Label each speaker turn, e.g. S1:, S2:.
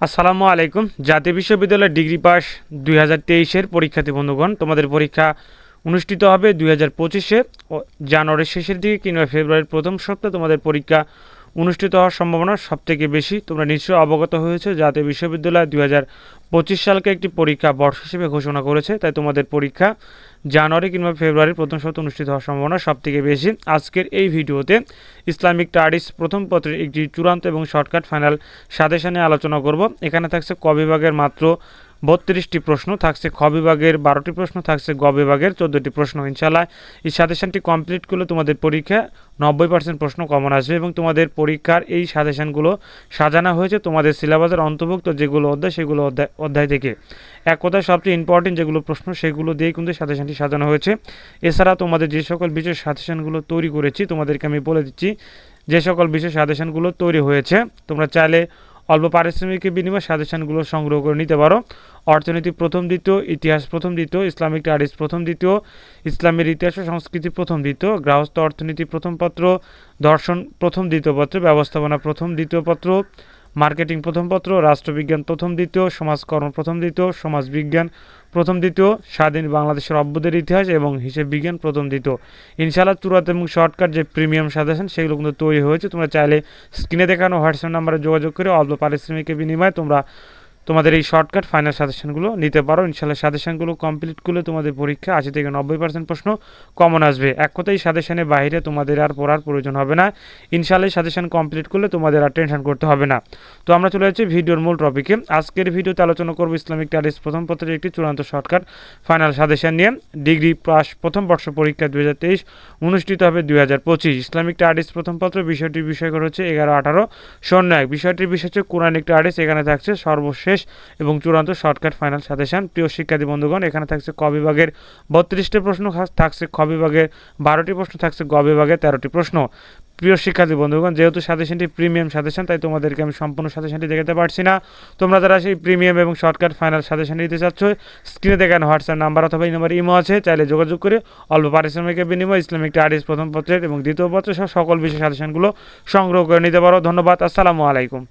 S1: আসসালামু আলাইকুম। জাতীয় বিশ্ববিদ্যালয় ডিগ্রি পাস 2023-এর পরীক্ষার্থী বন্ধুগণ, তোমাদের পরীক্ষা অনুষ্ঠিত হবে 2025-এ জানুয়ারির শেষের দিকে কিংবা ফেব্রুয়ারির প্রথম সপ্তাহে তোমাদের পরীক্ষা অনুষ্ঠিত হওয়ার সম্ভাবনা সবথেকে বেশি। তোমরা নিশ্চয়ই অবগত হয়েছে জাতীয় বিশ্ববিদ্যালয় 2025 সালকে একটি পরীক্ষা বর্ষ হিসেবে ঘোষণা করেছে, তাই তোমাদের পরীক্ষা জানুয়ারি কিংবা ফেব্রুয়ারির প্রথম সপ্তাহে অনুষ্ঠিত হওয়ার সম্ভাবনা সবথেকে বেশি। আজকের এই ভিডিওতে ইসলামিক স্টাডিজ প্রথম পত্রের একটি চূড়ান্ত এবং শর্টকাট ফাইনাল সাজেশনে আলোচনা করব। এখানে থাকছে ক বিভাগের মাত্র 32টি প্রশ্ন, থাকছে খ বিভাগের 12টি প্রশ্ন, থাকছে গ বিভাগের 14টি প্রশ্ন। ইনশাআল্লাহ এই সাজেশনটি কমপ্লিট করলে তোমাদের পরীক্ষা 90% প্রশ্ন কমন আসবে এবং তোমাদের পরীক্ষার এই সাজেশনগুলো সাজানো হয়েছে তোমাদের সিলেবাসের অন্তর্ভুক্ত যেগুলো অধ্যায় সেগুলো অধ্যায় থেকে। এক কথায় সবচেয়ে ইম্পর্টেন্ট যেগুলো প্রশ্ন সেগুলো দিয়ে কিন্তু সাজেশনটি সাজানো হয়েছে। এছাড়া তোমাদের যে সকল বিশেষ সাজেশনগুলো তৈরি করেছি তোমাদেরকে আমি বলে দিচ্ছি যে সকল বিশেষ সাজেশনগুলো তৈরি হয়েছে। তোমরা চাইলে অল্প পারিশ্রমিকের বিনিময়ে সাজেশনগুলো সংগ্রহ করে নিতে পারো। অর্থনীতি প্রথম দ্বিতীয়, ইতিহাস প্রথম দ্বিতীয়, ইসলামিক স্টাডিজ প্রথম দ্বিতীয়, ইসলামের ইতিহাস ও সংস্কৃতি প্রথম দ্বিতীয়, গৃহস্থ অর্থনীতি প্রথম পত্র, দর্শন প্রথম দ্বিতীয় পত্র, ব্যবস্থাপনা প্রথম দ্বিতীয় পত্র, মার্কেটিং প্রথম পত্র, রাষ্ট্রবিজ্ঞান প্রথম দ্বিতীয়, সমাজকর্ম প্রথম দ্বিতীয়, সমাজবিজ্ঞান প্রথম দ্বিতীয়, স্বাধীন বাংলাদেশের অভ্যুদয়ের ইতিহাস এবং হিসেব বিজ্ঞান প্রথম দ্বিতীয়। ইনশাআল্লাহ চূড়ান্ত এবং শর্টকাট যে প্রিমিয়াম সাজেশন সেগুলো কিন্তু তৈরি হয়েছে। তোমরা চাইলে স্ক্রিনে দেখানো হোয়াটসঅ্যাপ নাম্বারে যোগাযোগ করে অল্প পারিশ্রমিকের বিনিময়ে তোমরা তোমাদের এই শর্টকাট ফাইনাল সাজেশনগুলো নিতে পারো। ইনশাআল্লাহ সাজেশনগুলো কমপ্লিট করলে তোমাদের পরীক্ষা 80 থেকে 90% প্রশ্ন কমন আসবে। এক কথায় সাজেশনের বাইরে তোমাদের আর পড়ার প্রয়োজন হবে না। ইনশাআল্লাহ সাজেশন কমপ্লিট করলে তোমাদের আর টেনশন করতে হবে না। তো আমরা চলে যাচ্ছি ভিডিওর মূল টপিকে। আজকের ভিডিওতে আলোচনা করব ইসলামিক স্টাডিজ প্রথম পত্রের একটি চূড়ান্ত শর্টকাট ফাইনাল সাজেশন নিয়ে। ডিগ্রি পাস প্রথম বর্ষ পরীক্ষা 2023 অনুষ্ঠিত হবে 2025। ইসলামিক স্টাডিজ প্রথম পত্র বিষয়টির বিষয়কর হচ্ছে 11-18-01। বিষয়টির বিষয় হচ্ছে কোরআনিক স্টাডিজ। এখানে থাকছে সর্বশেষ এবং চূড়ান্ত শর্টকাট ফাইনাল সাজেশন। প্রিয় শিক্ষার্থী বন্ধুগণ, এখানে থাকছে ক বিভাগের 32টি প্রশ্ন, থাকছে খ বিভাগের 12টি প্রশ্ন, থাকছে গ বিভাগের 13টি প্রশ্ন। প্রিয় শিক্ষার্থী বন্ধুগণ, যেহেতু সাজেশনটি প্রিমিয়াম সাজেশন তাই তোমাদেরকে আমি সম্পূর্ণ সাজেশনটি দেখাতে পারছি না। তোমরা যারা সেই প্রিমিয়াম এবং শর্টকাট ফাইনাল সাজেশন নিতে চাচ্ছ স্ক্রিনে দেখানো হোয়াটসঅ্যাপ নাম্বার অথবা এই নাম্বার ইমো আছে, চাইলে যোগাযোগ করে অল্প পারিশ্রমিকের বিনিময়ে ইসলামিক স্টাডিজ প্রথম পত্রের এবং দ্বিতীয় পত্রের সহ সকল বিষয় সাজেশনগুলো সংগ্রহ করে নিতে পারো। ধন্যবাদ। আসসালামু আলাইকুম।